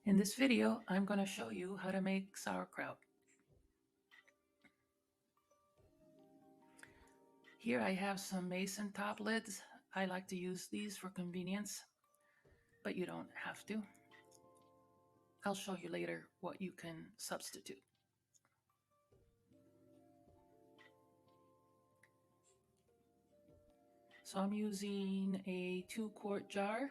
In this video, I'm going to show you how to make sauerkraut. Here I have some mason top lids. I like to use these for convenience, but you don't have to. I'll show you later what you can substitute. So I'm using a 2-quart jar.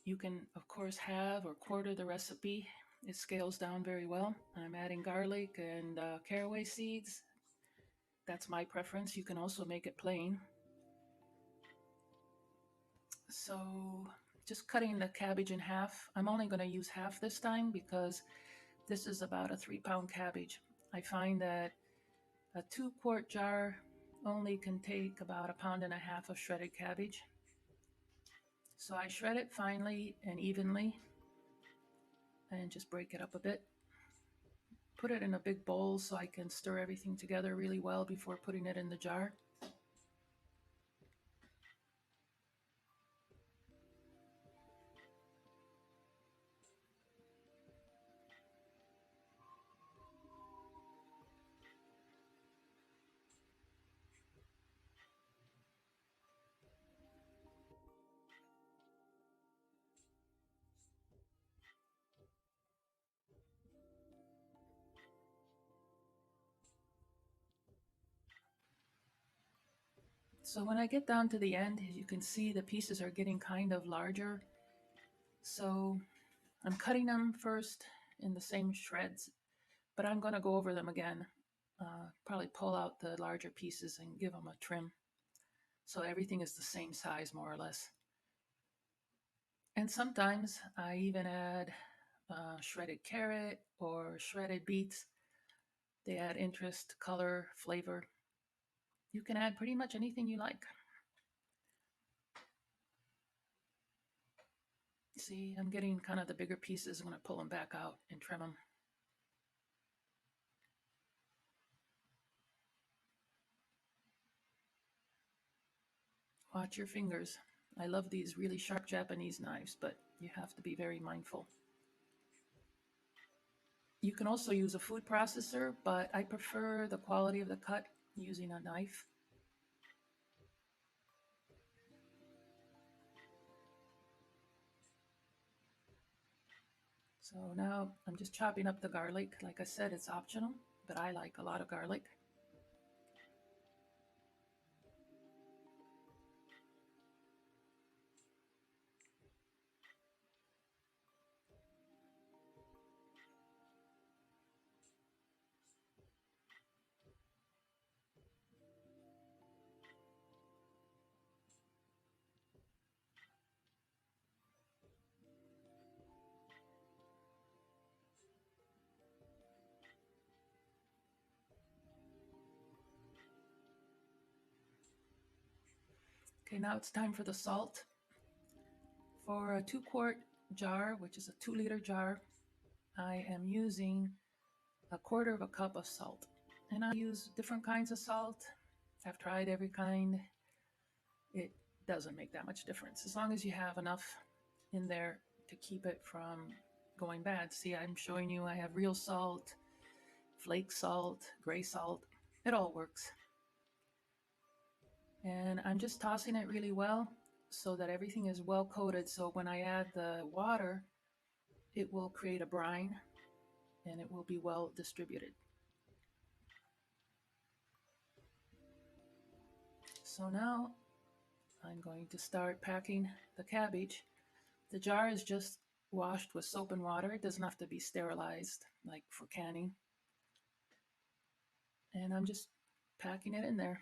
You can, of course, have or quarter the recipe. It scales down very well. I'm adding garlic and caraway seeds. That's my preference. You can also make it plain. So just cutting the cabbage in half. I'm only going to use half this time because this is about a 3-pound cabbage. I find that a 2-quart jar only can take about 1.5 pounds of shredded cabbage. So I shred it finely and evenly and just break it up a bit. Put it in a big bowl so I can stir everything together really well before putting it in the jar. So when I get down to the end, you can see the pieces are getting kind of larger. So I'm cutting them first in the same shreds, but I'm going to go over them again. Probably pull out the larger pieces and give them a trim so everything is the same size more or less. And sometimes I even add shredded carrot or shredded beets. They add interest, color, flavor. You can add pretty much anything you like. See, I'm getting kind of the bigger pieces. I'm going to pull them back out and trim them. Watch your fingers. I love these really sharp Japanese knives, but you have to be very mindful. You can also use a food processor, but I prefer the quality of the cut using a knife. So now I'm just chopping up the garlic. Like I said, it's optional, but I like a lot of garlic. Okay, now it's time for the salt. For a 2-quart jar, which is a 2-liter jar, I am using 1/4 cup of salt. And I use different kinds of salt. I've tried every kind. It doesn't make that much difference as long as you have enough in there to keep it from going bad. See, I'm showing you I have real salt, flake salt, gray salt. It all works. And I'm just tossing it really well so that everything is well coated. So when I add the water, it will create a brine and it will be well distributed. So now I'm going to start packing the cabbage. The jar is just washed with soap and water. It doesn't have to be sterilized like for canning. And I'm just packing it in there.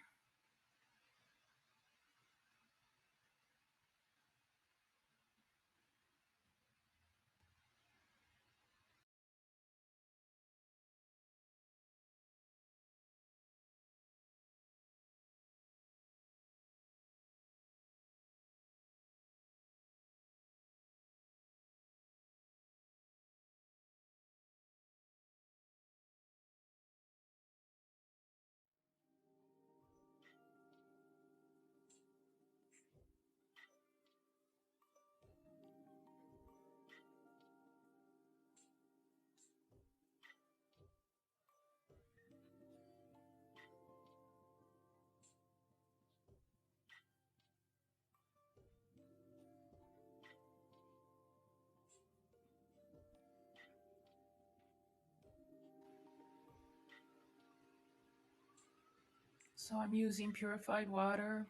So I'm using purified water,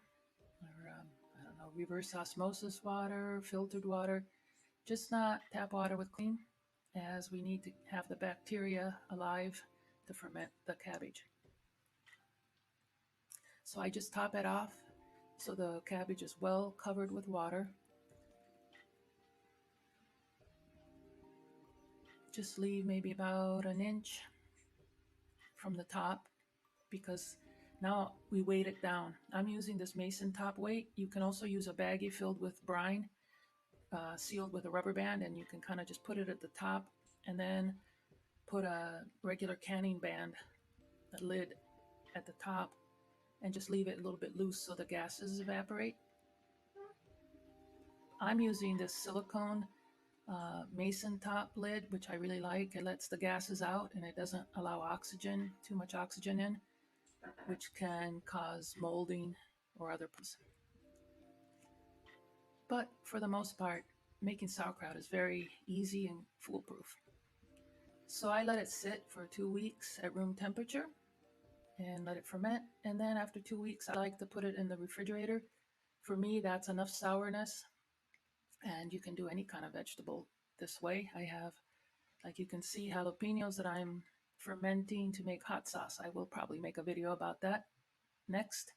or I don't know, reverse osmosis water, filtered water, just not tap water with clean, as we need to have the bacteria alive to ferment the cabbage. So I just top it off so the cabbage is well covered with water. Just leave maybe about an inch from the top, because now we weight it down. I'm using this mason top weight. You can also use a baggie filled with brine, sealed with a rubber band, and you can kind of just put it at the top and then put a regular canning band, a lid at the top, and just leave it a little bit loose so the gases evaporate. I'm using this silicone mason top lid, which I really like. It lets the gases out and it doesn't allow oxygen, too much oxygen in, which can cause molding or other problems. But for the most part, making sauerkraut is very easy and foolproof. So I let it sit for 2 weeks at room temperature and let it ferment. And then after 2 weeks, I like to put it in the refrigerator. For me, that's enough sourness. And you can do any kind of vegetable this way. I have, like you can see, jalapenos that I'm fermenting to make hot sauce. I will probably make a video about that next.